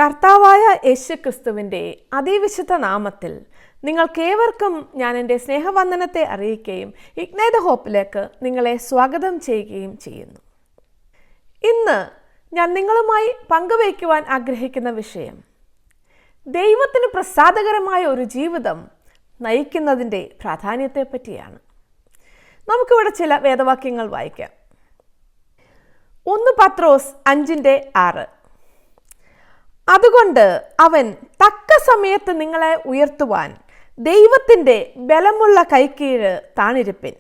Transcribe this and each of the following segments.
കർത്താവായ യേശുക്രിസ്തുവിൻ്റെ അതിവിശുദ്ധ നാമത്തിൽ നിങ്ങൾക്കേവർക്കും ഞാൻ എൻ്റെ സ്നേഹവന്ദനത്തെ അറിയിക്കുകയും ഇഗ്നൈറ്റ് ദ ഹോപ്പിലേക്ക് നിങ്ങളെ സ്വാഗതം ചെയ്യുകയും ചെയ്യുന്നു. ഇന്ന് ഞാൻ നിങ്ങളുമായി പങ്കുവയ്ക്കുവാൻ ആഗ്രഹിക്കുന്ന വിഷയം ദൈവത്തിന് പ്രസാദകരമായ ഒരു ജീവിതം നയിക്കുന്നതിൻ്റെ പ്രാധാന്യത്തെപ്പറ്റിയാണ്. നമുക്കിവിടെ ചില വേദവാക്യങ്ങൾ വായിക്കാം. 1 പത്രോസ് 5:6. അതുകൊണ്ട് അവൻ തക്ക സമയത്ത് നിങ്ങളെ ഉയർത്തുവാൻ ദൈവത്തിൻ്റെ ബലമുള്ള കൈക്കീഴ് താണിരിപ്പിൻ.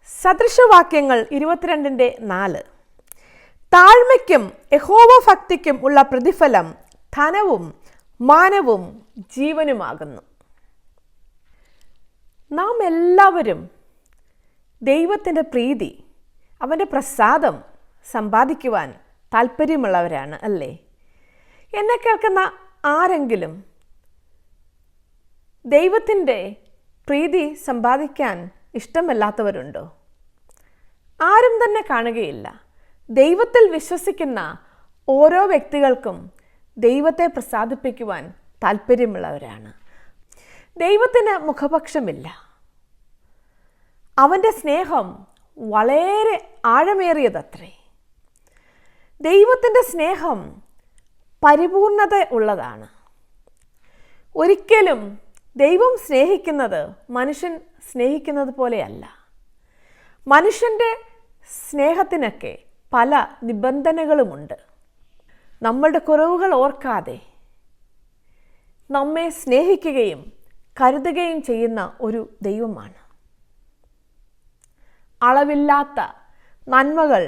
സദൃശവാക്യങ്ങൾ 22:4. താഴ്മയ്ക്കും യഹോവ ഭക്തിക്കും ഉള്ള പ്രതിഫലം ധനവും മാനവും ജീവനുമാകുന്നു. നാം എല്ലാവരും ദൈവത്തിൻ്റെ പ്രീതി, അവൻ്റെ പ്രസാദം സമ്പാദിക്കുവാൻ താല്പര്യമുള്ളവരാണ്, അല്ലേ? എന്നെ കേൾക്കുന്ന ആരെങ്കിലും ദൈവത്തിൻ്റെ പ്രീതി സമ്പാദിക്കാൻ ഇഷ്ടമല്ലാത്തവരുണ്ടോ? ആരും തന്നെ കാണുകയില്ല. ദൈവത്തിൽ വിശ്വസിക്കുന്ന ഓരോ വ്യക്തികൾക്കും ദൈവത്തെ പ്രസാദിപ്പിക്കുവാൻ താല്പര്യമുള്ളവരാണ്. ദൈവത്തിന് മുഖപക്ഷമില്ല. അവൻ്റെ സ്നേഹം വളരെ ആഴമേറിയതത്രേ. ദൈവത്തിൻ്റെ സ്നേഹം പരിപൂർണത ഉള്ളതാണ്. ഒരിക്കലും ദൈവം സ്നേഹിക്കുന്നത് മനുഷ്യൻ സ്നേഹിക്കുന്നത് പോലെയല്ല. മനുഷ്യൻ്റെ സ്നേഹത്തിനൊക്കെ പല നിബന്ധനകളുമുണ്ട്. നമ്മളുടെ കുറവുകൾ ഓർക്കാതെ നമ്മെ സ്നേഹിക്കുകയും കരുതുകയും ചെയ്യുന്ന ഒരു ദൈവമാണ്. അളവില്ലാത്ത നന്മകൾ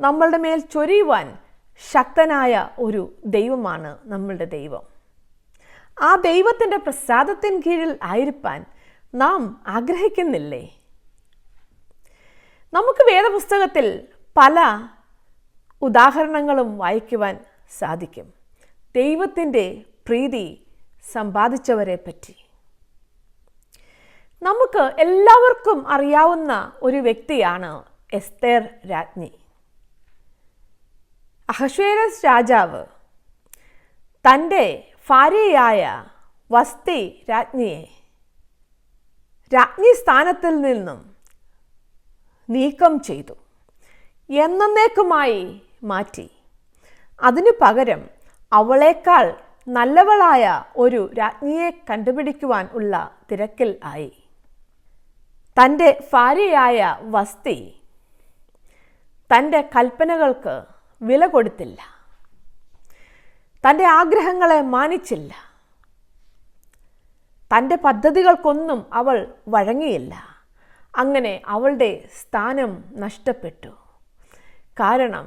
നമ്മളുടെ മേൽ ചൊരിയുവാൻ ശക്തനായ ഒരു ദൈവമാണ് നമ്മളുടെ ദൈവം. ആ ദൈവത്തിൻ്റെ പ്രസാദത്തിന് കീഴിൽ ആയിരിക്കാൻ നാം ആഗ്രഹിക്കുന്നില്ലേ? നമുക്ക് വേദപുസ്തകത്തിൽ പല ഉദാഹരണങ്ങളും വായിക്കുവാൻ സാധിക്കും. ദൈവത്തിൻ്റെ പ്രീതി സമ്പാദിച്ചവരെ പറ്റി. നമുക്ക് എല്ലാവർക്കും അറിയാവുന്ന ഒരു വ്യക്തിയാണ് എസ്തേർ രാജ്ഞി. അഹശ്വേരോസ് രാജാവ് തൻ്റെ ഭാര്യയായ വസ്തി രാജ്ഞിയെ രാജ്ഞി സ്ഥാനത്തിൽ നിന്നും നീക്കം ചെയ്തു, എന്നേക്കുമായി മാറ്റി. അതിനു പകരം അവളേക്കാൾ നല്ലവളായ ഒരു രാജ്ഞിയെ കണ്ടുപിടിക്കുവാൻ ഉള്ള തിരക്കിൽ ആയി. തൻ്റെ ഭാര്യയായ വസ്തി തൻ്റെ കൽപ്പനകൾക്ക് വില കൊടുത്തില്ല, തൻ്റെ ആഗ്രഹങ്ങളെ മാനിച്ചില്ല, തൻ്റെ പദ്ധതികൾക്കൊന്നും അവൾ വഴങ്ങിയില്ല. അങ്ങനെ അവളുടെ സ്ഥാനം നഷ്ടപ്പെട്ടു. കാരണം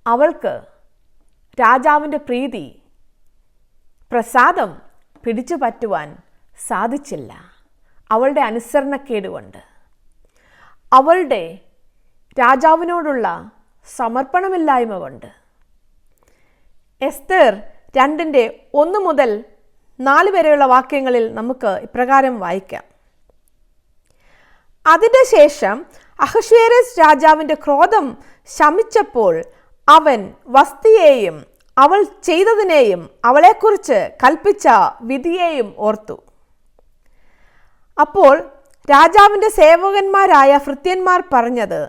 അവൾക്ക് രാജാവിൻ്റെ പ്രീതി, പ്രസാദം പിടിച്ചു പറ്റുവാൻ സാധിച്ചില്ല. അവളുടെ അനുസരണക്കേട് കൊണ്ട്, അവളുടെ രാജാവിനോടുള്ള സമർപ്പണമില്ലായ്മ കൊണ്ട്. എസ്തേർ 2:1 മുതൽ 4 വരെയുള്ള വാക്യങ്ങളിൽ നമുക്ക് ഇപ്രകാരം വായിക്കാം. അതിൻ്റെ ശേഷം അഹശ്വേരോസ് രാജാവിൻ്റെ ക്രോധം ശമിച്ചപ്പോൾ അവൻ വസ്തിയെയും അവൾ ചെയ്തതിനെയും അവളെക്കുറിച്ച് കൽപ്പിച്ച വിധിയെയും ഓർത്തു. അപ്പോൾ രാജാവിൻ്റെ സേവകന്മാരായ ഭൃത്യന്മാർ പറഞ്ഞത്,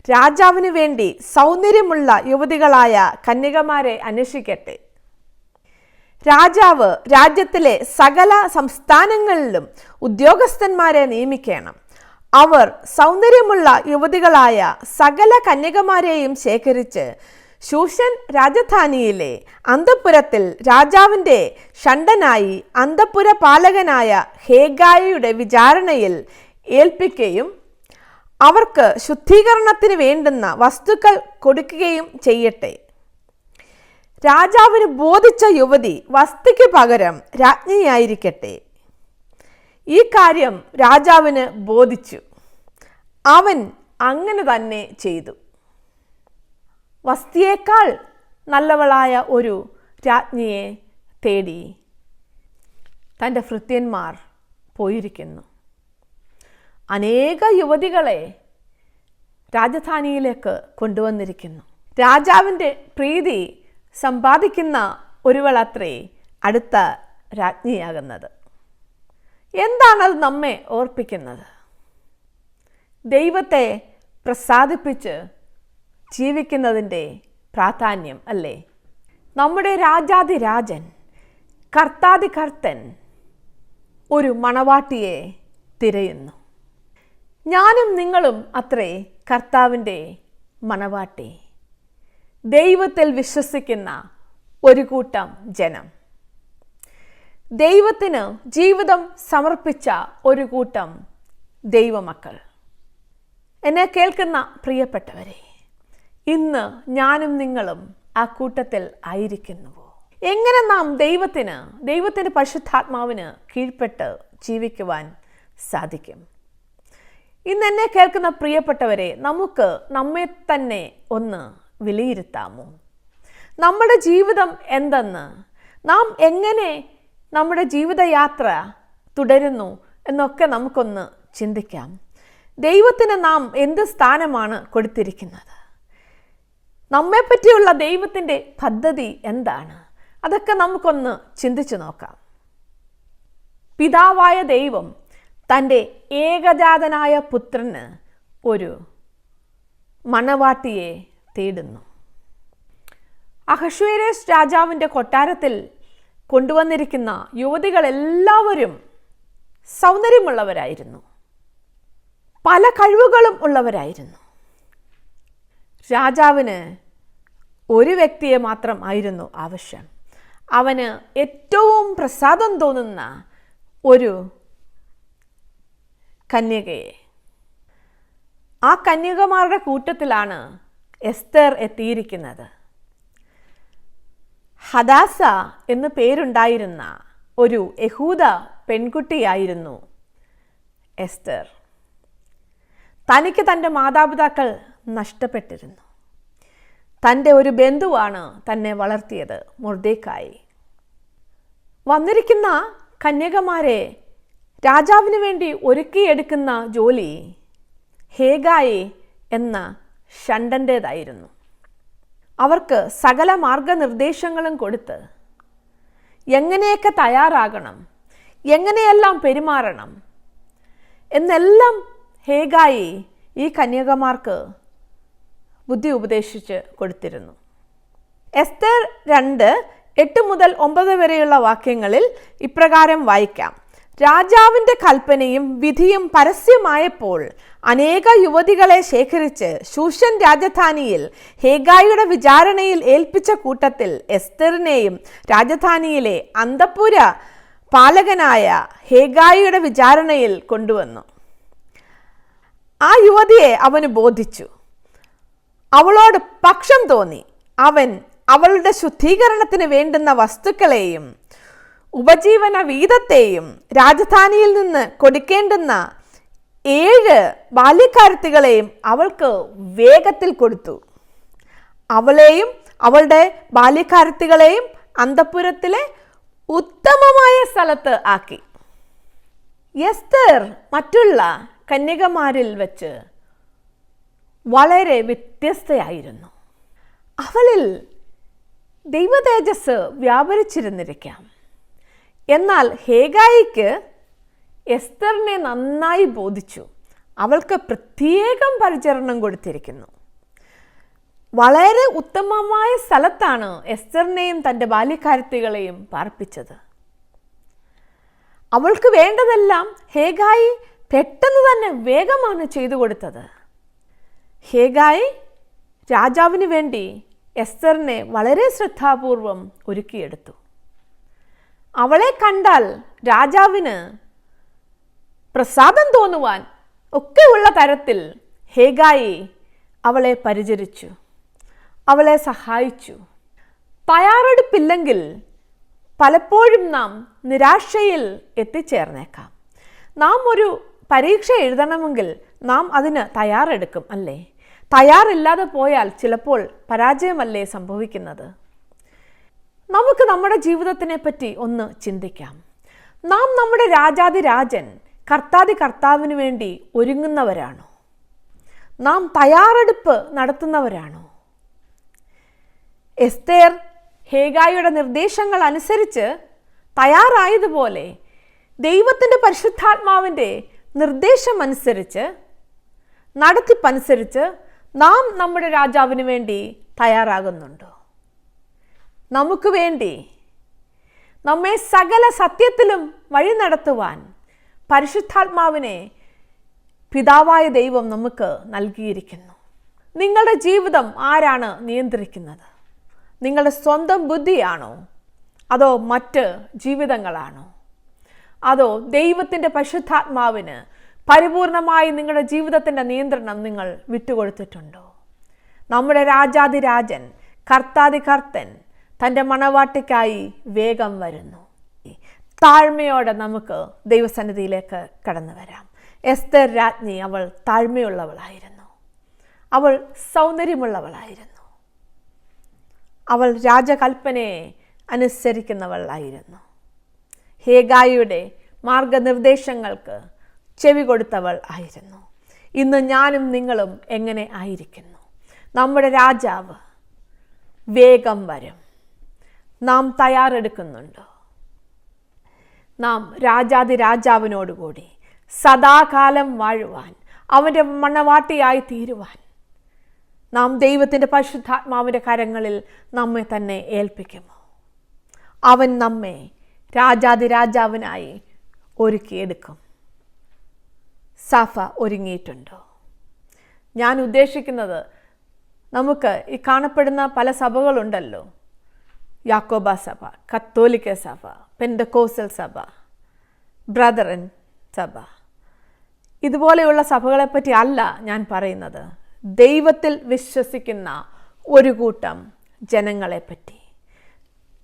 രാജാവിന് വേണ്ടി സൗന്ദര്യമുള്ള യുവതികളായ കന്യകമാരെ അന്വേഷിക്കട്ടെ. രാജാവ് രാജ്യത്തിലെ സകല സംസ്ഥാനങ്ങളിലും ഉദ്യോഗസ്ഥന്മാരെ നിയമിക്കണം. അവർ സൗന്ദര്യമുള്ള യുവതികളായ സകല കന്യകമാരെയും ശേഖരിച്ച് ശൂഷൻ രാജധാനിയിലെ അന്തഃപുരത്തിൽ രാജാവിൻ്റെ ഷണ്ഡനായി അന്തഃപുര പാലകനായ ഹേഗായിയുടെ വിചാരണയിൽ ഏൽപ്പിക്കുകയും അവർക്ക് ശുദ്ധീകരണത്തിന് വേണ്ടുന്ന വസ്തുക്കൾ കൊടുക്കുകയും ചെയ്യട്ടെ. രാജാവിന് ബോധിച്ച യുവതി വസ്തിക്ക് പകരം രാജ്ഞിയായിരിക്കട്ടെ. ഈ കാര്യം രാജാവിന് ബോധിച്ചു. അവൻ അങ്ങനെ തന്നെ ചെയ്തു. വസ്തിയേക്കാൾ നല്ലവളായ ഒരു രാജ്ഞിയെ തേടി തൻ്റെ ഭൃത്യന്മാർ പോയിരിക്കുന്നു. അനേക യുവതികളെ രാജധാനിയിലേക്ക് കൊണ്ടുവന്നിരിക്കുന്നു. രാജാവിൻ്റെ പ്രീതി സമ്പാദിക്കുന്ന ഒരുവളത്രേ അടുത്ത രാജ്ഞിയാകുന്നത്. എന്താണത് നമ്മെ ഓർപ്പിക്കുന്നത്? ദൈവത്തെ പ്രസാദിപ്പിച്ച് ജീവിക്കുന്നതിൻ്റെ പ്രാധാന്യം അല്ലേ? നമ്മുടെ രാജാതിരാജൻ, കർത്താതികർത്തൻ ഒരു മണവാട്ടിയെ തിരയുന്നു. ഞാനും നിങ്ങളും അത്രേ കർത്താവിൻ്റെ മണവാട്ടി. ദൈവത്തിൽ വിശ്വസിക്കുന്ന ഒരു കൂട്ടം ജനം, ദൈവത്തിന് ജീവിതം സമർപ്പിച്ച ഒരു കൂട്ടം ദൈവമക്കൾ. എന്നെ കേൾക്കുന്ന പ്രിയപ്പെട്ടവരെ, ഇന്ന് ഞാനും നിങ്ങളും ആ കൂട്ടത്തിൽ ആയിരിക്കുന്നുവോ? എങ്ങനെ നാം ദൈവത്തിൻ്റെ പരിശുദ്ധാത്മാവിന് കീഴ്പ്പെട്ട് ജീവിക്കുവാൻ സാധിക്കും? ഇന്ന് എന്നെ കേൾക്കുന്ന പ്രിയപ്പെട്ടവരെ, നമുക്ക് നമ്മെ തന്നെ ഒന്ന് വിലയിരുത്താമോ? നമ്മുടെ ജീവിതം എന്തെന്ന്, നാം എങ്ങനെ നമ്മുടെ ജീവിതയാത്ര തുടരുന്നു എന്നൊക്കെ നമുക്കൊന്ന് ചിന്തിക്കാം. ദൈവത്തിന് നാം എന്ത് സ്ഥാനമാണ് കൊടുത്തിരിക്കുന്നത്? നമ്മെപ്പറ്റിയുള്ള ദൈവത്തിൻ്റെ പദ്ധതി എന്താണ്? അതൊക്കെ നമുക്കൊന്ന് ചിന്തിച്ചു നോക്കാം. പിതാവായ ദൈവം തൻ്റെ ഏകജാതനായ പുത്രന് ഒരു മണവാട്ടിയെ തേടുന്നു. അഹശ്വേരോസ് രാജാവിൻ്റെ കൊട്ടാരത്തിൽ കൊണ്ടുവന്നിരിക്കുന്ന യുവതികളെല്ലാവരും സൗന്ദര്യമുള്ളവരായിരുന്നു, പല കഴിവുകളും ഉള്ളവരായിരുന്നു. രാജാവിന് ഒരു വ്യക്തിയെ മാത്രം ആയിരുന്നു ആവശ്യം. അവന് ഏറ്റവും പ്രസാദം തോന്നുന്ന ഒരു കന്യകയെ. ആ കന്യകമാരുടെ കൂട്ടത്തിലാണ് എസ്തർ എത്തിയിരിക്കുന്നത്. ഹദാസ എന്ന് പേരുണ്ടായിരുന്ന ഒരു യഹൂദ പെൺകുട്ടിയായിരുന്നു എസ്തർ. തനിക്ക് തൻ്റെ മാതാപിതാക്കൾ നഷ്ടപ്പെട്ടിരുന്നു. തൻ്റെ ഒരു ബന്ധുവാണ് തന്നെ വളർത്തിയത്, മൊർദെഖായി. വന്നിരിക്കുന്ന കന്യകമാരെ രാജാവിന് വേണ്ടി ഒരുക്കിയെടുക്കുന്ന ജോലി ഹേഗായി എന്ന ഷണ്ടൻ്റേതായിരുന്നു. അവർക്ക് സകല മാർഗനിർദ്ദേശങ്ങളും കൊടുത്ത് എങ്ങനെയൊക്കെ തയ്യാറാകണം, എങ്ങനെയെല്ലാം പെരുമാറണം എന്നെല്ലാം ഹേഗായി ഈ കന്യകമാർക്ക് ബുദ്ധി ഉപദേശിച്ച് കൊടുത്തിരുന്നു. എസ്തർ 2:8-9 വരെയുള്ള വാക്യങ്ങളിൽ ഇപ്രകാരം വായിക്കാം. രാജാവിൻ്റെ കൽപ്പനയും വിധിയും പരസ്യമായപ്പോൾ അനേക യുവതികളെ ശേഖരിച്ച് ശൂഷൻ രാജധാനിയിൽ ഹേഗായിയുടെ വിചാരണയിൽ ഏൽപ്പിച്ച കൂട്ടത്തിൽ എസ്തറിനെയും രാജധാനിയിലെ അന്തഃപുര പാലകനായ ഹേഗായിയുടെ വിചാരണയിൽ കൊണ്ടുവന്നു. ആ യുവതിയെ അവന് ബോധിച്ചു, അവളോട് പക്ഷം തോന്നി. അവൻ അവളുടെ ശുദ്ധീകരണത്തിന് വേണ്ടുന്ന വസ്തുക്കളെയും ഉപജീവന വീതത്തെയും രാജധാനിയിൽ നിന്ന് കൊടുക്കേണ്ടുന്ന 7 ബാല്യക്കാരത്തികളെയും അവൾക്ക് വേഗത്തിൽ കൊടുത്തു. അവളെയും അവളുടെ ബാല്യക്കാരത്തികളെയും അന്തഃപുരത്തിലെ ഉത്തമമായ സ്ഥലത്ത് ആക്കി. എസ്തർ മറ്റുള്ള കന്യകമാരിൽ വെച്ച് വളരെ വ്യത്യസ്തയായിരുന്നു. അവളിൽ ദൈവതേജസ് വ്യാപരിച്ചിരുന്നിരിക്കാം. എന്നാൽ ഹേഗായിക്ക് എസ്തറിനെ നന്നായി ബോധിച്ചു. അവൾക്ക് പ്രത്യേകം പരിചരണം കൊടുത്തിരിക്കുന്നു. വളരെ ഉത്തമമായ സ്ഥലത്താണ് എസ്തറിനെയും തൻ്റെ ബാല്യക്കാരത്തികളെയും പാർപ്പിച്ചത്. അവൾക്ക് വേണ്ടതെല്ലാം ഹേഗായി പെട്ടെന്ന് തന്നെ വേഗമാണ് ചെയ്തു കൊടുത്തത്. ഹേഗായി രാജാവിന് വേണ്ടി എസ്തറിനെ വളരെ ശ്രദ്ധാപൂർവം ഒരുക്കിയെടുത്തു. അവളെ കണ്ടാൽ രാജാവിന് പ്രസാദം തോന്നുവാൻ ഒക്കെയുള്ള തരത്തിൽ ഹേഗായി അവളെ പരിചരിച്ചു, അവളെ സഹായിച്ചു. തയ്യാറെടുപ്പില്ലെങ്കിൽ പലപ്പോഴും നാം നിരാശയിൽ എത്തിച്ചേർന്നേക്കാം. നാം ഒരു പരീക്ഷ എഴുതണമെങ്കിൽ നാം അതിന് തയ്യാറെടുക്കും, അല്ലേ? തയ്യാറില്ലാതെ പോയാൽ ചിലപ്പോൾ പരാജയമല്ലേ സംഭവിക്കുന്നത്? നമുക്ക് നമ്മുടെ ജീവിതത്തിനെ പറ്റി ഒന്ന് ചിന്തിക്കാം. നാം നമ്മുടെ രാജാതിരാജൻ കർത്താവിന് വേണ്ടി ഒരുങ്ങുന്നവരാണോ? നാം തയ്യാറെടുപ്പ് നടത്തുന്നവരാണോ? എസ്തേർ ഹേഗായിയുടെ നിർദ്ദേശങ്ങൾ അനുസരിച്ച് തയ്യാറായതുപോലെ ദൈവത്തിൻ്റെ പരിശുദ്ധാത്മാവിൻ്റെ നിർദ്ദേശമനുസരിച്ച് നടത്തിപ്പനുസരിച്ച് നാം നമ്മുടെ രാജാവിന് വേണ്ടി തയ്യാറാകുന്നുണ്ടോ? നമുക്ക് വേണ്ടി നമ്മെ സകല സത്യത്തിലും വഴി നടത്തുവാൻ പരിശുദ്ധാത്മാവിനെ പിതാവായ ദൈവം നമുക്ക് നൽകിയിരിക്കുന്നു. നിങ്ങളുടെ ജീവിതം ആരാണ് നിയന്ത്രിക്കുന്നത്? നിങ്ങളുടെ സ്വന്തം ബുദ്ധിയാണോ? അതോ മറ്റ് ജീവിതങ്ങളാണോ? അതോ ദൈവത്തിൻ്റെ പരിശുദ്ധാത്മാവിന് പരിപൂർണമായി നിങ്ങളുടെ ജീവിതത്തിൻ്റെ നിയന്ത്രണം നിങ്ങൾ വിട്ടുകൊടുത്തിട്ടുണ്ടോ? നമ്മുടെ രാജാതിരാജൻ കർത്താതികർത്തൻ തൻ്റെ മണവാട്ടിക്കായി വേഗം വരുന്നു. താഴ്മയോടെ നമുക്ക് ദൈവസന്നിധിയിലേക്ക് കടന്നു വരാം. എസ്തർ രാജ്ഞി അവൾ താഴ്മയുള്ളവളായിരുന്നു. അവൾ സൗന്ദര്യമുള്ളവളായിരുന്നു. അവൾ രാജകൽപ്പനയെ അനുസരിക്കുന്നവളായിരുന്നു. ഹേഗായിയുടെ മാർഗനിർദ്ദേശങ്ങൾക്ക് ചെവി കൊടുത്തവൾ ആയിരുന്നു. ഇന്ന് ഞാനും നിങ്ങളും എങ്ങനെ ആയിരിക്കുന്നു? നമ്മുടെ രാജാവ് വേഗം വരും. നാം തയ്യാറെടുക്കുന്നുണ്ടോ? നാം രാജാതിരാജാവിനോടുകൂടി സദാകാലം വാഴുവാൻ, അവൻ്റെ മണവാട്ടിയായി തീരുവാൻ നാം ദൈവത്തിൻ്റെ പരിശുദ്ധാത്മാവിൻ്റെ കരങ്ങളിൽ നമ്മെ തന്നെ ഏൽപ്പിക്കുമോ? അവൻ നമ്മെ രാജാതിരാജാവിനായി ഒരുക്കിയെടുക്കും. സഭ ഒരുങ്ങിയിട്ടുണ്ടോ? ഞാൻ ഉദ്ദേശിക്കുന്നത്, നമുക്ക് ഈ കാണപ്പെടുന്ന പല സഭകളുണ്ടല്ലോ. യാക്കോബ സഭ, കത്തോലിക്ക സഭ, പെന്തക്കോസ്റ്റൽ സഭ, ബ്രദറൻ സഭ, ഇതുപോലെയുള്ള സഭകളെപ്പറ്റി അല്ല ഞാൻ പറയുന്നത്. ദൈവത്തിൽ വിശ്വസിക്കുന്ന ഒരു കൂട്ടം ജനങ്ങളെപ്പറ്റി.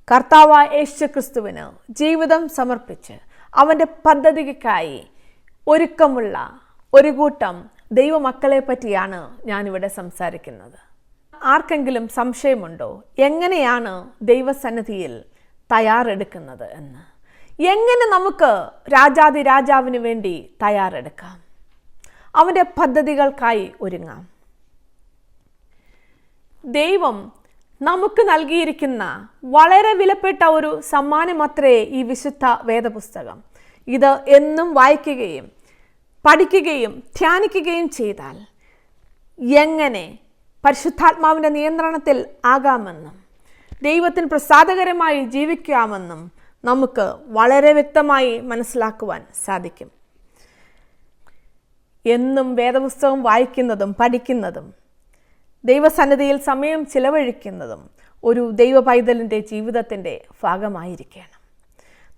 കർത്താവായ യേശുക്രിസ്തുവിന് ജീവിതം സമർപ്പിച്ച് അവൻ്റെ പദ്ധതിക്കായി ഒരുക്കമുള്ള ഒരു കൂട്ടം ദൈവമക്കളെ പറ്റിയാണ് ഞാനിവിടെ സംസാരിക്കുന്നത്. ആർക്കെങ്കിലും സംശയമുണ്ടോ എങ്ങനെയാണ് ദൈവസന്നിധിയിൽ തയ്യാറെടുക്കുന്നത് എന്ന്? എങ്ങനെ നമുക്ക് രാജാതിരാജാവിന് വേണ്ടി തയ്യാറെടുക്കാം? അവൻ്റെ പദ്ധതികൾക്കായി ഒരുങ്ങാം. ദൈവം നമുക്ക് നൽകിയിരിക്കുന്ന വളരെ വിലപ്പെട്ട ഒരു സമ്മാനമത്രേ ഈ വിശുദ്ധ വേദപുസ്തകം. ഇത് എന്നും വായിക്കുകയും പഠിക്കുകയും ധ്യാനിക്കുകയും ചെയ്താൽ എങ്ങനെ പരിശുദ്ധാത്മാവിൻ്റെ നിയന്ത്രണത്തിൽ ആകാമെന്നും ദൈവത്തിന് പ്രസാദകരമായി ജീവിക്കാമെന്നും നമുക്ക് വളരെ വ്യക്തമായി മനസ്സിലാക്കുവാൻ സാധിക്കും. എന്നും വേദപുസ്തകം വായിക്കുന്നതും പഠിക്കുന്നതും ദൈവസന്നിധിയിൽ സമയം ചിലവഴിക്കുന്നതും ഒരു ദൈവ പൈതലിൻ്റെ ജീവിതത്തിൻ്റെ ഭാഗമായിരിക്കണം.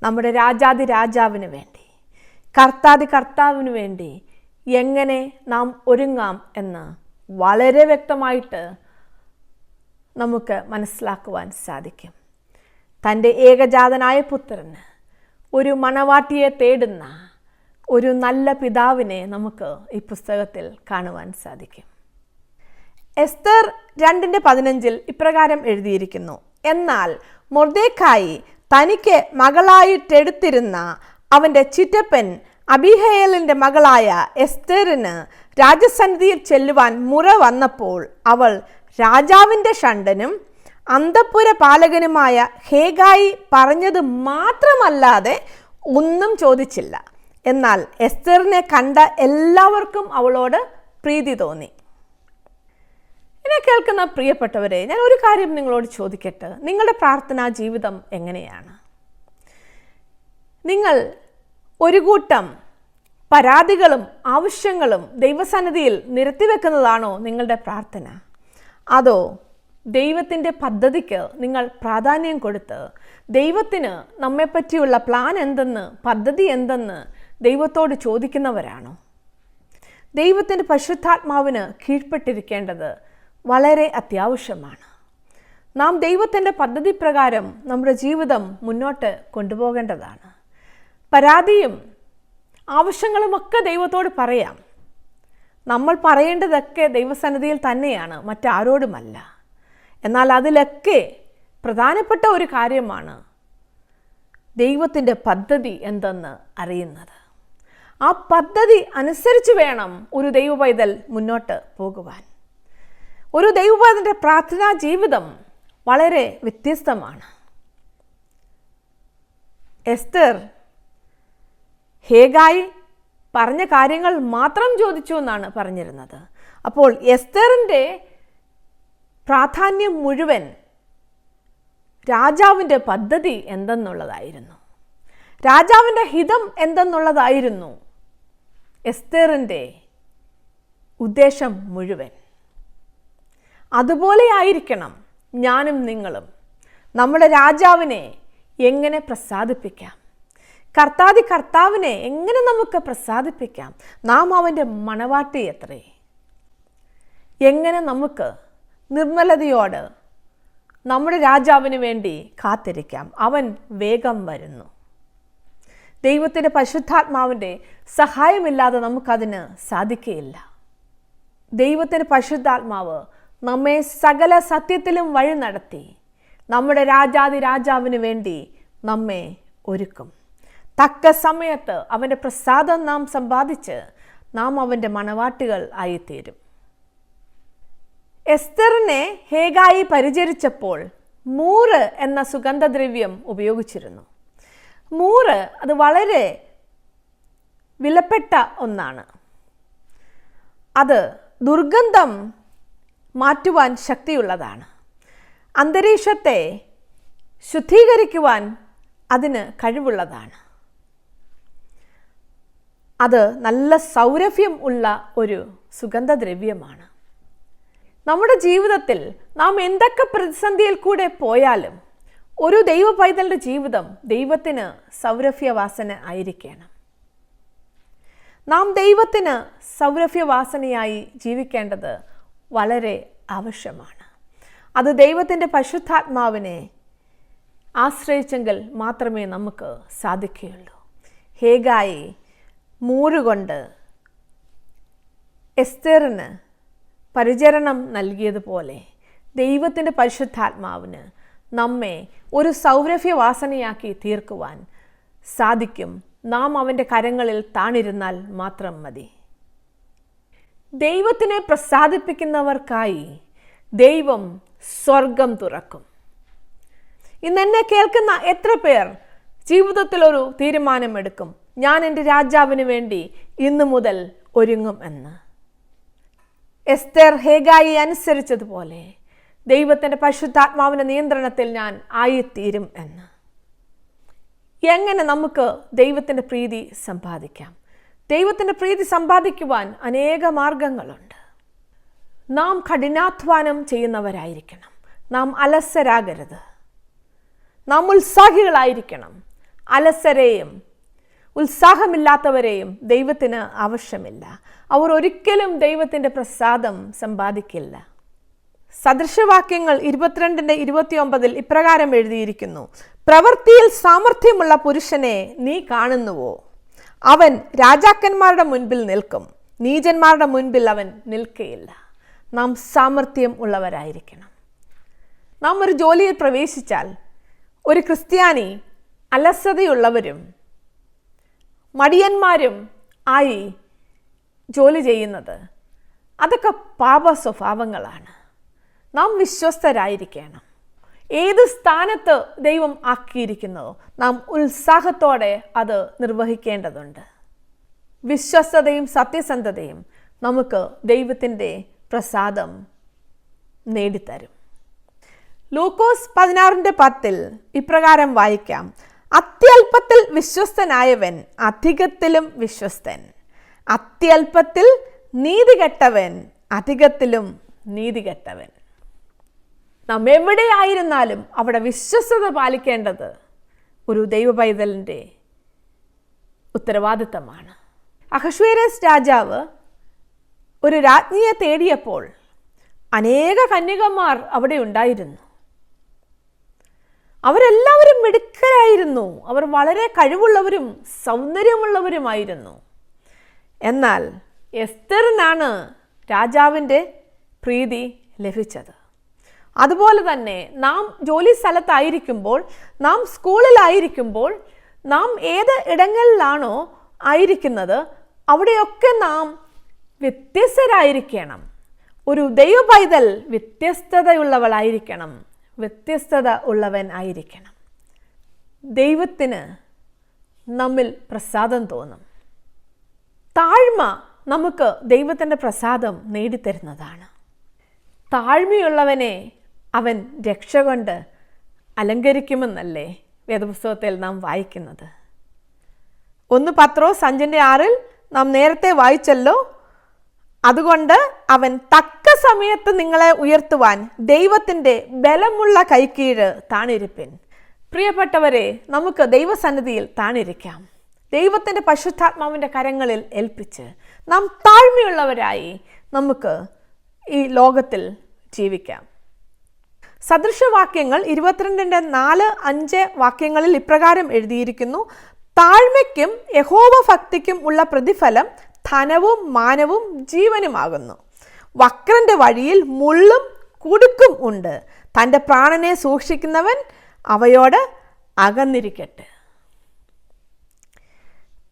നമ്മുടെ രാജാതിരാജാവിന് വേണ്ടി, കർത്താവിന് വേണ്ടി എങ്ങനെ നാം ഒരുങ്ങാം എന്ന് വളരെ വ്യക്തമായിട്ട് നമുക്ക് മനസ്സിലാക്കുവാൻ സാധിക്കും. തൻ്റെ ഏകജാതനായ പുത്രന് ഒരു മണവാട്ടിയെ തേടുന്ന ഒരു നല്ല പിതാവിനെ നമുക്ക് ഈ പുസ്തകത്തിൽ കാണുവാൻ സാധിക്കും. എസ്തർ 2:15 ഇപ്രകാരം എഴുതിയിരിക്കുന്നു: എന്നാൽ മൊർദെഖായി തനിക്ക് മകളായിട്ടെടുത്തിരുന്ന അവൻ്റെ ചിറ്റപ്പൻ അബിഹയേലിൻ്റെ മകളായ എസ്തറിന് രാജസന്നിധിയിൽ ചെല്ലുവാൻ മുറ വന്നപ്പോൾ അവൾ രാജാവിൻ്റെ ഷണ്ഡനും അന്തഃപുര പാലകനുമായ ഹേഗായി പറഞ്ഞത് മാത്രമല്ലാതെ ഒന്നും ചോദിച്ചില്ല. എന്നാൽ എസ്തറിനെ കണ്ട എല്ലാവർക്കും അവളോട് പ്രീതി തോന്നി. എന്നെ കേൾക്കുന്ന പ്രിയപ്പെട്ടവരെ, ഞാൻ ഒരു കാര്യം നിങ്ങളോട് ചോദിക്കട്ടെ. നിങ്ങളുടെ പ്രാർത്ഥനാ ജീവിതം എങ്ങനെയാണ്? നിങ്ങൾ ഒരു കൂട്ടം പരാതികളും ആവശ്യങ്ങളും ദൈവസന്നിധിയിൽ നിരത്തിവെക്കുന്നതാണോ നിങ്ങളുടെ പ്രാർത്ഥന? അതോ ദൈവത്തിൻ്റെ പദ്ധതിക്ക് നിങ്ങൾ പ്രാധാന്യം കൊടുത്ത് ദൈവത്തിന് നമ്മെപ്പറ്റിയുള്ള പ്ലാൻ എന്തെന്ന്, പദ്ധതി എന്തെന്ന് ദൈവത്തോട് ചോദിക്കുന്നവരാണോ? ദൈവത്തിൻ്റെ പരിശുദ്ധാത്മാവിന് കീഴ്പ്പെട്ടിരിക്കേണ്ടത് വളരെ അത്യാവശ്യമാണ്. നാം ദൈവത്തിൻ്റെ പദ്ധതി പ്രകാരം നമ്മുടെ ജീവിതം മുന്നോട്ട് കൊണ്ടുപോകേണ്ടതാണ്. പരാതിയും ആവശ്യങ്ങളുമൊക്കെ ദൈവത്തോട് പറയാം. നമ്മൾ പറയേണ്ടതൊക്കെ ദൈവസന്നിധിയിൽ തന്നെയാണ്, മറ്റാരോടുമല്ല. എന്നാൽ അതിലൊക്കെ പ്രധാനപ്പെട്ട ഒരു കാര്യമാണ് ദൈവത്തിൻ്റെ പദ്ധതി എന്തെന്ന് അറിയുന്നത്. ആ പദ്ധതി അനുസരിച്ച് വേണം ഒരു ദൈവ പൈതൽ മുന്നോട്ട് പോകുവാൻ. ഒരു ദൈവ പൈതലിൻ്റെ പ്രാർത്ഥനാ ജീവിതം വളരെ വ്യത്യസ്തമാണ്. എസ്തർ ഹേഗായി പറഞ്ഞ കാര്യങ്ങൾ മാത്രം ചോദിച്ചു എന്നാണ് പറഞ്ഞിരുന്നത്. അപ്പോൾ എസ്തറിൻ്റെ പ്രാധാന്യം മുഴുവൻ രാജാവിൻ്റെ പദ്ധതി എന്തെന്നുള്ളതായിരുന്നു, രാജാവിൻ്റെ ഹിതം എന്തെന്നുള്ളതായിരുന്നു എസ്തറിൻ്റെ ഉദ്ദേശം മുഴുവൻ. അതുപോലെ ആയിരിക്കണം ഞാനും നിങ്ങളും നമ്മുടെ രാജാവിനെ എങ്ങനെ പ്രസാദിപ്പിക്കാം, കർത്താവിനെ എങ്ങനെ നമുക്ക് പ്രസാദിപ്പിക്കാം, നാം അവൻ്റെ മണവാട്ടി എത്രേ, എങ്ങനെ നമുക്ക് നിർമ്മലതയോട് നമ്മുടെ രാജാവിന് വേണ്ടി കാത്തിരിക്കാം. അവൻ വേഗം വരുന്നു. ദൈവത്തിൻ്റെ പരിശുദ്ധാത്മാവിൻ്റെ സഹായമില്ലാതെ നമുക്കതിന് സാധിക്കുകയില്ല. ദൈവത്തിൻ്റെ പരിശുദ്ധാത്മാവ് നമ്മെ സകല സത്യത്തിലും വഴി നടത്തി നമ്മുടെ രാജാവിന് വേണ്ടി നമ്മെ ഒരുക്കും. തക്ക സമയത്ത് അവൻ്റെ പ്രസാദം നാം സമ്പാദിച്ച് നാം അവൻ്റെ മണവാട്ടികൾ ആയിത്തീരും. എസ്തറിനെ ഹേഗായി പരിചരിച്ചപ്പോൾ മൂറ് എന്ന സുഗന്ധദ്രവ്യം ഉപയോഗിച്ചിരുന്നു. മൂറ് അത് വളരെ വിലപ്പെട്ട ഒന്നാണ്. അത് ദുർഗന്ധം മാറ്റുവാൻ ശക്തിയുള്ളതാണ്. അന്തരീക്ഷത്തെ ശുദ്ധീകരിക്കുവാൻ അതിന് കഴിവുള്ളതാണ്. അത് നല്ല സൗരഭ്യം ഉള്ള ഒരു സുഗന്ധദ്രവ്യമാണ്. നമ്മുടെ ജീവിതത്തിൽ നാം എന്തൊക്കെ പ്രതിസന്ധിയിൽ കൂടെ പോയാലും ഒരു ദൈവ പൈതലിൻ്റെ ജീവിതം ദൈവത്തിന് സൗരഭ്യവാസന ആയിരിക്കണം. നാം ദൈവത്തിന് സൗരഭ്യവാസനയായി ജീവിക്കേണ്ടത് വളരെ ആവശ്യമാണ്. അത് ദൈവത്തിൻ്റെ പരിശുദ്ധാത്മാവിനെ ആശ്രയിച്ചെങ്കിൽ മാത്രമേ നമുക്ക് സാധിക്കുകയുള്ളൂ. ഹേഗായി മൂറുകൊണ്ട് എസ്തറിന് പരിചരണം നൽകിയതുപോലെ ദൈവത്തിൻ്റെ പരിശുദ്ധാത്മാവിന് നമ്മെ ഒരു സൗരഭ്യവാസനയാക്കി തീർക്കുവാൻ സാധിക്കും. നാം അവൻ്റെ കരങ്ങളിൽ താണിരുന്നാൽ മാത്രം മതി. ദൈവത്തിനെ പ്രസാദിപ്പിക്കുന്നവർക്കായി ദൈവം സ്വർഗം തുറക്കും. ഇന്നെന്നെ കേൾക്കുന്ന എത്ര പേർ ജീവിതത്തിലൊരു തീരുമാനമെടുക്കും, ഞാൻ എൻ്റെ രാജാവിന് വേണ്ടി ഇന്നു മുതൽ ഒരുങ്ങും എന്ന്. എസ്തർ ഹേഗായി അനുസരിച്ചതുപോലെ ദൈവത്തിൻ്റെ പരിശുദ്ധാത്മാവിൻ്റെ നിയന്ത്രണത്തിൽ ഞാൻ ആയിത്തീരും എന്ന്. എങ്ങനെ നമുക്ക് ദൈവത്തിൻ്റെ പ്രീതി സമ്പാദിക്കാം? ദൈവത്തിൻ്റെ പ്രീതി സമ്പാദിക്കുവാൻ അനേക മാർഗങ്ങളുണ്ട്. നാം കഠിനാധ്വാനം ചെയ്യുന്നവരായിരിക്കണം. നാം അലസരാകരുത്. നാം ഉത്സാഹികളായിരിക്കണം. അലസരെയും ഉത്സാഹമില്ലാത്തവരെയും ദൈവത്തിന് ആവശ്യമില്ല. അവർ ഒരിക്കലും ദൈവത്തിൻ്റെ പ്രസാദം സമ്പാദിക്കില്ല. സദൃശവാക്യങ്ങൾ 22:29 ഇപ്രകാരം എഴുതിയിരിക്കുന്നു: പ്രവൃത്തിയിൽ സാമർഥ്യമുള്ള പുരുഷനെ നീ കാണുന്നുവോ? അവൻ രാജാക്കന്മാരുടെ മുൻപിൽ നിൽക്കും, നീചന്മാരുടെ മുൻപിൽ അവൻ നിൽക്കുകയില്ല. നാം സാമർഥ്യം ഉള്ളവരായിരിക്കണം. നാം ഒരു ജോലിയിൽ പ്രവേശിച്ചാൽ ഒരു ക്രിസ്ത്യാനി അലസതയുള്ളവരും മടിയന്മാരും ആയി ജോലി ചെയ്യുന്നത് അതൊക്കെ പാപ സ്വഭാവങ്ങളാണ്. നാം വിശ്വസ്തരായിരിക്കണം. ഏത് സ്ഥാനത്ത് ദൈവം ആക്കിയിരിക്കുന്നതോ നാം ഉത്സാഹത്തോടെ അത് നിർവഹിക്കേണ്ടതുണ്ട്. വിശ്വസ്തതയും സത്യസന്ധതയും നമുക്ക് ദൈവത്തിൻ്റെ പ്രസാദം നേടിത്തരും. ലൂക്കോസ് 16:10 ഇപ്രകാരം വായിക്കാം: അത്യല്പത്തിൽ വിശ്വസ്തനായവൻ അധികത്തിലും വിശ്വസ്തൻ, അത്യല്പത്തിൽ നീതികെട്ടവൻ അധികത്തിലും നീതികെട്ടവൻ. നാം എവിടെയായിരുന്നാലും അവിടെ വിശ്വസ്തത പാലിക്കേണ്ടത് ഒരു ദൈവ പൈതലിൻ്റെ ഉത്തരവാദിത്തമാണ്. അഹശ്വേരോസ് രാജാവ് ഒരു രാജ്ഞിയെ തേടിയപ്പോൾ അനേക കന്യകമാർ അവിടെ ഉണ്ടായിരുന്നു. അവരെല്ലാവരും മിടുക്കരായിരുന്നു. അവർ വളരെ കഴിവുള്ളവരും സൗന്ദര്യമുള്ളവരുമായിരുന്നു. എന്നാൽ എസ്തറിനാണ് രാജാവിൻ്റെ പ്രീതി ലഭിച്ചത്. അതുപോലെ തന്നെ നാം ജോലി സ്ഥലത്തായിരിക്കുമ്പോൾ, നാം സ്കൂളിലായിരിക്കുമ്പോൾ, നാം ഏത് ഇടങ്ങളിലാണോ ആയിരിക്കുന്നത് അവിടെയൊക്കെ നാം വ്യത്യസ്തരായിരിക്കണം. ഒരു ദൈവ പൈതൽ വ്യത്യസ്തതയുള്ളവളായിരിക്കണം, വ്യത്യസ്തത ഉള്ളവൻ ആയിരിക്കണം. ദൈവത്തിന് നമ്മിൽ പ്രസാദം തോന്നും. താഴ്മ നമുക്ക് ദൈവത്തിൻ്റെ പ്രസാദം നേടിത്തരുന്നതാണ്. താഴ്മയുള്ളവനെ അവൻ രക്ഷ കൊണ്ട് അലങ്കരിക്കുമെന്നല്ലേ വേദപുസ്തകത്തിൽ നാം വായിക്കുന്നത്. 1 പത്രോസ് 5:6 നാം നേരത്തെ വായിച്ചല്ലോ. അതുകൊണ്ട് അവൻ തക്ക സമയത്ത് നിങ്ങളെ ഉയർത്തുവാൻ ദൈവത്തിൻ്റെ ബലമുള്ള കൈക്കീഴ് താണിരിപ്പിൻ. പ്രിയപ്പെട്ടവരെ, നമുക്ക് ദൈവസന്നിധിയിൽ താണിരിക്കാം. ദൈവത്തിൻ്റെ പരിശുദ്ധാത്മാവിൻ്റെ കരങ്ങളിൽ ഏൽപ്പിച്ച് നാം താഴ്മയുള്ളവരായി നമുക്ക് ഈ ലോകത്തിൽ ജീവിക്കാം. സദൃശവാക്യങ്ങൾ 22:4-5 വാക്യങ്ങളിൽ ഇപ്രകാരം എഴുതിയിരിക്കുന്നു: താഴ്മയ്ക്കും യഹോവ ഭക്തിക്കും ഉള്ള പ്രതിഫലം ധനവും മാനവും ജീവനുമാകുന്നു. വക്രന്റെ വഴിയിൽ മുള്ളും കുടുക്കും ഉണ്ട്. തൻ്റെ പ്രാണനെ സൂക്ഷിക്കുന്നവൻ അവയോട് അകന്നിരിക്കട്ടെ.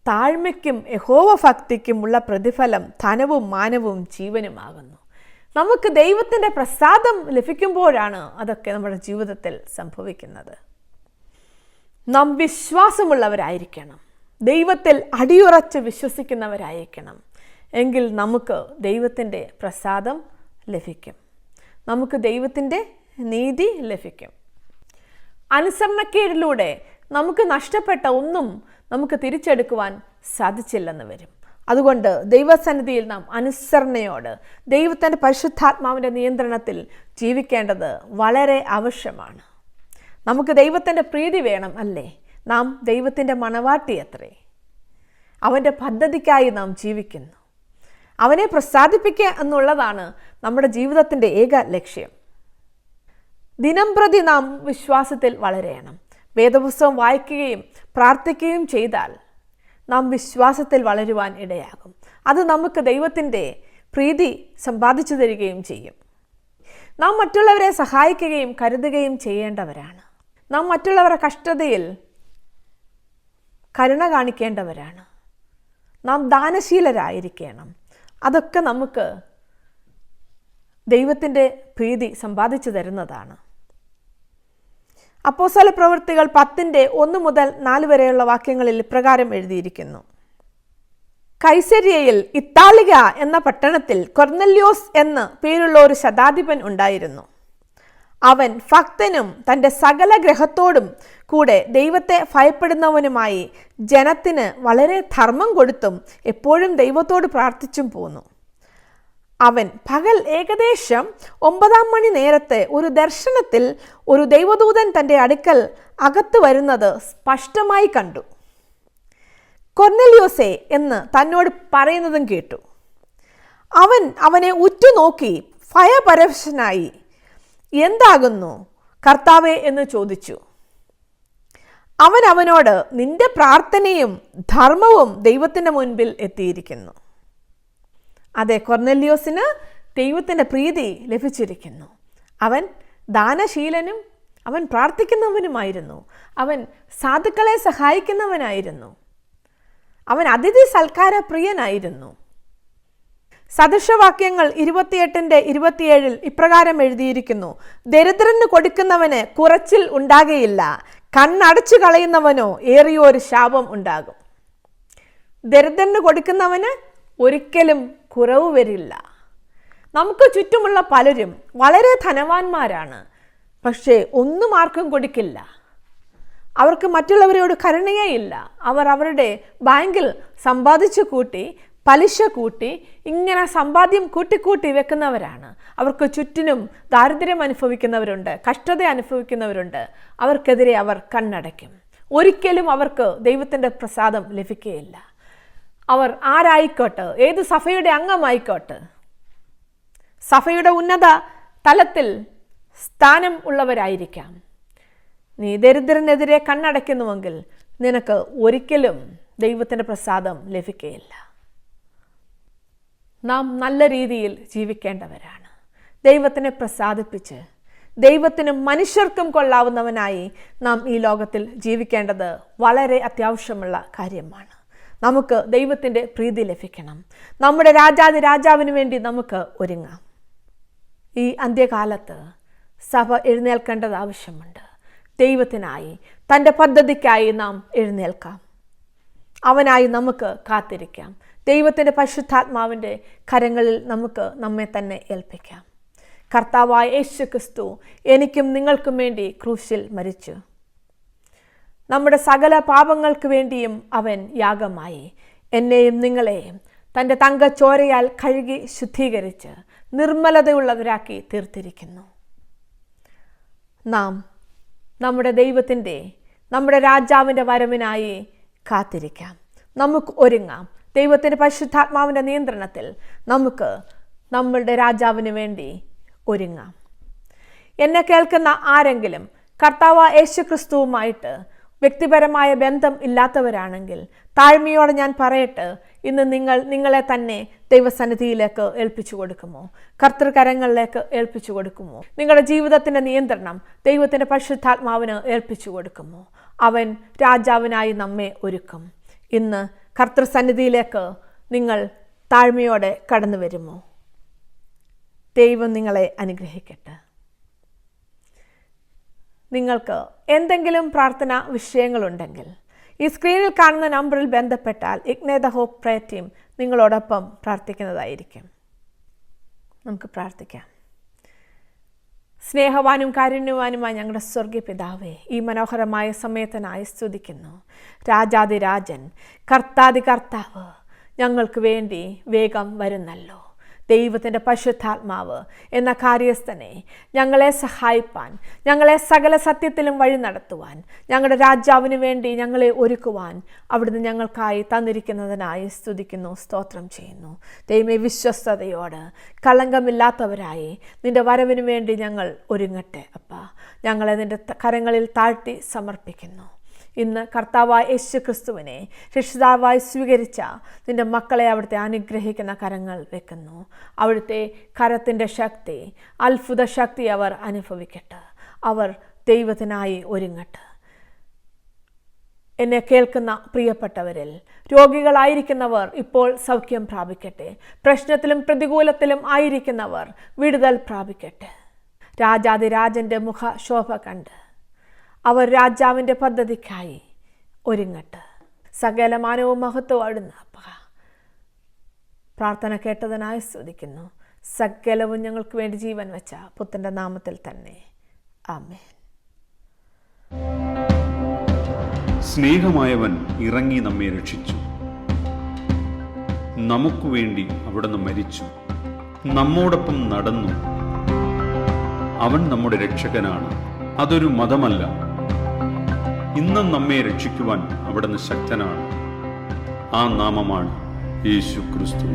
താഴ്മയ്ക്കും യഹോവ ഭക്തിക്കും ഉള്ള പ്രതിഫലം ധനവും മാനവും ജീവനുമാകുന്നു. നമുക്ക് ദൈവത്തിൻ്റെ പ്രസാദം ലഭിക്കുമ്പോഴാണ് അതൊക്കെ നമ്മുടെ ജീവിതത്തിൽ സംഭവിക്കുന്നത്. നാം വിശ്വാസമുള്ളവരായിരിക്കണം. ദൈവത്തിൽ അടിയുറച്ച് വിശ്വസിക്കുന്നവരായിരിക്കണം. എങ്കിൽ നമുക്ക് ദൈവത്തിൻ്റെ പ്രസാദം ലഭിക്കും. നമുക്ക് ദൈവത്തിൻ്റെ നീതി ലഭിക്കും. അനുസരണക്കേടിലൂടെ നമുക്ക് നഷ്ടപ്പെട്ട ഒന്നും നമുക്ക് തിരിച്ചെടുക്കുവാൻ സാധിച്ചില്ലെന്ന് വരും. അതുകൊണ്ട് ദൈവസന്നിധിയിൽ നാം അനുസരണയോട് ദൈവത്തിൻ്റെ പരിശുദ്ധാത്മാവിൻ്റെ നിയന്ത്രണത്തിൽ ജീവിക്കേണ്ടത് വളരെ ആവശ്യമാണ്. നമുക്ക് ദൈവത്തിൻ്റെ പ്രീതി വേണം, അല്ലേ? നാം ദൈവത്തിൻ്റെ മണവാട്ടിയത്രേ. അവൻ്റെ പദ്ധതിക്കായി നാം ജീവിക്കുന്നു. അവനെ പ്രസാദിപ്പിക്കുക എന്നുള്ളതാണ് നമ്മുടെ ജീവിതത്തിൻ്റെ ഏക ലക്ഷ്യം. ദിനംപ്രതി നാം വിശ്വാസത്തിൽ വളരണം. വേദപുസ്തകം വായിക്കുകയും പ്രാർത്ഥിക്കുകയും ചെയ്താൽ നാം വിശ്വാസത്തിൽ വളരുവാൻ ഇടയാകും. അത് നമുക്ക് ദൈവത്തിൻ്റെ പ്രീതി സമ്പാദിച്ചു തരികയും ചെയ്യും. നാം മറ്റുള്ളവരെ സഹായിക്കുകയും കരുതുകയും ചെയ്യേണ്ടവരാണ്. നാം മറ്റുള്ളവരുടെ കഷ്ടതയിൽ കരുണ കാണിക്കേണ്ടവരാണ്. നാം ദാനശീലരായിരിക്കണം. അതൊക്കെ നമുക്ക് ദൈവത്തിൻ്റെ പ്രീതി സമ്പാദിച്ചു തരുന്നതാണ്. അപ്പോസ്തല പ്രവൃത്തികൾ 10:1-4 വരെയുള്ള വാക്യങ്ങളിൽ ഇപ്രകാരം എഴുതിയിരിക്കുന്നു: കൈസര്യയിൽ ഇത്താലിക എന്ന പട്ടണത്തിൽ കൊർന്നല്യോസ് എന്ന് പേരുള്ള ഒരു ശതാധിപൻ ഉണ്ടായിരുന്നു. അവൻ ഭക്തനും തൻ്റെ സകല ഗ്രഹത്തോടും കൂടെ ദൈവത്തെ ഭയപ്പെടുന്നവനുമായി ജനത്തിന് വളരെ ധർമ്മം കൊടുത്തും എപ്പോഴും ദൈവത്തോട് പ്രാർത്ഥിച്ചും പോന്നു. അവൻ പകൽ ഏകദേശം 9 മണി നേരത്തെ ഒരു ദർശനത്തിൽ ഒരു ദൈവദൂതൻ തൻ്റെ അടുക്കൽ അകത്ത് വരുന്നത് സ്പഷ്ടമായി കണ്ടു. കൊർന്നല്യോസേ എന്ന് തന്നോട് പറയുന്നതും കേട്ടു. അവൻ അവനെ ഉറ്റുനോക്കി ഭയപരവശനായി, എന്താകുന്നു കർത്താവേ എന്ന് ചോദിച്ചു. അവൻ അവനോട്, നിന്റെ പ്രാർത്ഥനയും ധർമ്മവും ദൈവത്തിൻ്റെ മുൻപിൽ എത്തിയിരിക്കുന്നു. അതെ, കൊർന്നല്യോസിന് ദൈവത്തിൻ്റെ പ്രീതി ലഭിച്ചിരിക്കുന്നു. അവൻ ദാനശീലനും അവൻ പ്രാർത്ഥിക്കുന്നവനുമായിരുന്നു. അവൻ സാധുക്കളെ സഹായിക്കുന്നവനായിരുന്നു. അവൻ അതിഥി സൽക്കാര പ്രിയനായിരുന്നു. സദൃശവാക്യങ്ങൾ 28:27 ഇപ്രകാരം എഴുതിയിരിക്കുന്നു: ദരിദ്രന് കൊടുക്കുന്നവന് കുറച്ചിൽ ഉണ്ടാകുകയില്ല, കണ്ണടച്ചു കളയുന്നവനോ ഏറിയൊരു ശാപം ഉണ്ടാകും. ദരിദ്രന് കൊടുക്കുന്നവന് ഒരിക്കലും കുറവ് വരില്ല. നമുക്ക് ചുറ്റുമുള്ള പലരും വളരെ ധനവാന്മാരാണ്, പക്ഷേ ഒന്നും ആർക്കും കൊടുക്കില്ല. അവർക്ക് മറ്റുള്ളവരോട് കരുണയേ ഇല്ല. അവർ അവരുടെ ബാങ്കിൽ സമ്പാദിച്ചു കൂട്ടി, പലിശ കൂട്ടി, ഇങ്ങനെ സമ്പാദ്യം കൂട്ടിക്കൂട്ടി വെക്കുന്നവരാണ്. അവർക്ക് ചുറ്റിനും ദാരിദ്ര്യം അനുഭവിക്കുന്നവരുണ്ട്, കഷ്ടത അനുഭവിക്കുന്നവരുണ്ട്. അവർക്കെതിരെ അവർ കണ്ണടയ്ക്കും. ഒരിക്കലും അവർക്ക് ദൈവത്തിൻ്റെ പ്രസാദം ലഭിക്കുകയില്ല. അവർ ആരായിക്കോട്ടെ, ഏത് സഭയുടെ അംഗമായിക്കോട്ടെ, സഭയുടെ ഉന്നത തലത്തിൽ സ്ഥാനം ഉള്ളവരായിരിക്കാം, നീ ദരിദ്രനെതിരെ കണ്ണടയ്ക്കുന്നുവെങ്കിൽ നിനക്ക് ഒരിക്കലും ദൈവത്തിൻ്റെ പ്രസാദം ലഭിക്കുകയില്ല. നാം നല്ല രീതിയിൽ ജീവിക്കേണ്ടവരാണ്. ദൈവത്തിനെ പ്രസാദിപ്പിച്ച് ദൈവത്തിനും മനുഷ്യർക്കും കൊള്ളാവുന്നവനായി നാം ഈ ലോകത്തിൽ ജീവിക്കേണ്ടത് വളരെ അത്യാവശ്യമുള്ള കാര്യമാണ്. നമുക്ക് ദൈവത്തിൻ്റെ പ്രീതി ലഭിക്കണം. നമ്മുടെ രാജാവിന് വേണ്ടി നമുക്ക് ഒരുങ്ങാം. ഈ അന്ത്യകാലത്ത് സഭ എഴുന്നേൽക്കേണ്ടത് ആവശ്യമുണ്ട്. ദൈവത്തിനായി, തൻ്റെ പദ്ധതിക്കായി നാം എഴുന്നേൽക്കാം. അവനായി നമുക്ക് കാത്തിരിക്കാം. ദൈവത്തിൻ്റെ പരിശുദ്ധാത്മാവിൻ്റെ കരങ്ങളിൽ നമുക്ക് നമ്മെ തന്നെ ഏൽപ്പിക്കാം. കർത്താവായ യേശു ക്രിസ്തു എനിക്കും നിങ്ങൾക്കും വേണ്ടി ക്രൂശിൽ മരിച്ചു. നമ്മുടെ സകല പാപങ്ങൾക്ക് വേണ്ടിയും അവൻ യാഗമായി. എന്നെയും നിങ്ങളെയും തൻ്റെ തങ്കച്ചോരയാൽ കഴുകി ശുദ്ധീകരിച്ച് നിർമ്മലതയുള്ളവരാക്കി തീർത്തിരിക്കുന്നു. നാം നമ്മുടെ ദൈവത്തിൻ്റെ, നമ്മുടെ രാജാവിൻ്റെ വരവിനായി കാത്തിരിക്കാം. നമുക്ക് ഒരുങ്ങാം. ദൈവത്തിൻ്റെ പരിശുദ്ധാത്മാവിൻ്റെ നിയന്ത്രണത്തിൽ നമുക്ക് നമ്മളുടെ രാജാവിന് വേണ്ടി ഒരുങ്ങാം. എന്നെ കേൾക്കുന്ന ആരെങ്കിലും കർത്താവ് യേശു ക്രിസ്തുവുമായിട്ട് വ്യക്തിപരമായ ബന്ധം ഇല്ലാത്തവരാണെങ്കിൽ താഴ്മയോടെ ഞാൻ പറയട്ടെ, ഇന്ന് നിങ്ങളെ തന്നെ ദൈവസന്നിധിയിലേക്ക് ഏൽപ്പിച്ചു കൊടുക്കുമോ? കർത്തൃകരങ്ങളിലേക്ക് ഏൽപ്പിച്ചു കൊടുക്കുമോ? നിങ്ങളുടെ ജീവിതത്തിൻ്റെ നിയന്ത്രണം ദൈവത്തിൻ്റെ പരിശുദ്ധാത്മാവിന് ഏൽപ്പിച്ചു കൊടുക്കുമോ? അവൻ രാജാവിനായി നമ്മെ ഒരുക്കും. ഇന്ന് കർത്തൃസന്നിധിയിലേക്ക് നിങ്ങൾ താഴ്മയോടെ കടന്നു വരുമോ? ദൈവം നിങ്ങളെ അനുഗ്രഹിക്കട്ടെ. നിങ്ങൾക്ക് എന്തെങ്കിലും പ്രാർത്ഥനാ വിഷയങ്ങളുണ്ടെങ്കിൽ ഈ സ്ക്രീനിൽ കാണുന്ന നമ്പറിൽ ബന്ധപ്പെട്ടാൽ ignite the hope prayer team നിങ്ങളോടൊപ്പം പ്രാർത്ഥിക്കുന്നതായിരിക്കും. നമുക്ക് പ്രാർത്ഥിക്കാം. സ്നേഹവാനും കാരുണ്യവാനുമായ ഞങ്ങളുടെ സ്വർഗീയ പിതാവേ, ഈ മനോഹരമായ സമയത്തിനായി സ്തുതിക്കുന്നു. രാജാതിരാജൻ, കർത്താതി കർത്താവ് ഞങ്ങൾക്ക് വേണ്ടി വേഗം വരുന്നല്ലോ. ദൈവത്തിൻ്റെ പരിശുദ്ധാത്മാവ് എന്ന കാര്യസ്ഥനെ ഞങ്ങളെ സഹായിപ്പാൻ, ഞങ്ങളെ സകല സത്യത്തിലും വഴി നടത്തുവാൻ, ഞങ്ങളുടെ രാജാവിന് വേണ്ടി ഞങ്ങളെ ഒരുക്കുവാൻ അവിടുന്ന് ഞങ്ങൾക്കായി തന്നിരിക്കുന്നതിനായി സ്തുതിക്കുന്നു, സ്തോത്രം ചെയ്യുന്നു. ദൈവമേ, വിശ്വസ്തയോട് കളങ്കമില്ലാത്തവരായി നിൻ്റെ വരവിന് വേണ്ടി ഞങ്ങൾ ഒരുങ്ങട്ടെ. അപ്പാ, ഞങ്ങളെ നിൻ്റെ കരങ്ങളിൽ താഴ്ത്തി സമർപ്പിക്കുന്നു. ഇന്ന് കർത്താവായ യേശു ക്രിസ്തുവിനെ രക്ഷിതാവായി സ്വീകരിച്ച നിൻ്റെ മക്കളെ അവിടുത്തെ അനുഗ്രഹിക്കുന്ന കരങ്ങൾ വെക്കുന്നു. അവിടുത്തെ കരത്തിൻ്റെ ശക്തി, അത്ഭുത ശക്തി അവർ അനുഭവിക്കട്ടെ. അവർ ദൈവത്തിനായി ഒരുങ്ങട്ടെ. എന്നെ കേൾക്കുന്ന പ്രിയപ്പെട്ടവരിൽ രോഗികളായിരിക്കുന്നവർ ഇപ്പോൾ സൗഖ്യം പ്രാപിക്കട്ടെ. പ്രശ്നത്തിലും പ്രതികൂലത്തിലും ആയിരിക്കുന്നവർ വിടുതൽ പ്രാപിക്കട്ടെ. രാജാതിരാജൻ്റെ മുഖശോഭ കണ്ട് അവർ രാജാവിൻ്റെ പദ്ധതിക്കായി ഒരുങ്ങട്ടെ. സകല മാനവും മഹത്വവും അവിടുന്ന് പ്രാർത്ഥന കേട്ടതിനായി സ്തുതിക്കുന്നു. സകലവും ഞങ്ങൾക്ക് വേണ്ടി ജീവൻ വെച്ച പുത്രൻ്റെ നാമത്തിൽ തന്നെ, ആമേൻ. സ്നേഹമായവൻ ഇറങ്ങി നമ്മെ രക്ഷിച്ചു. നമുക്ക് വേണ്ടി അവിടുന്ന് മരിച്ചു, നമ്മോടൊപ്പം നടന്നു. അവൻ നമ്മുടെ രക്ഷകനാണ്. അതൊരു മതമല്ല. ഇന്നും നമ്മെ രക്ഷിക്കുവാൻ അവിടുന്ന് ശക്തനാണ്. ആ നാമമാണ് യേശു ക്രിസ്തു.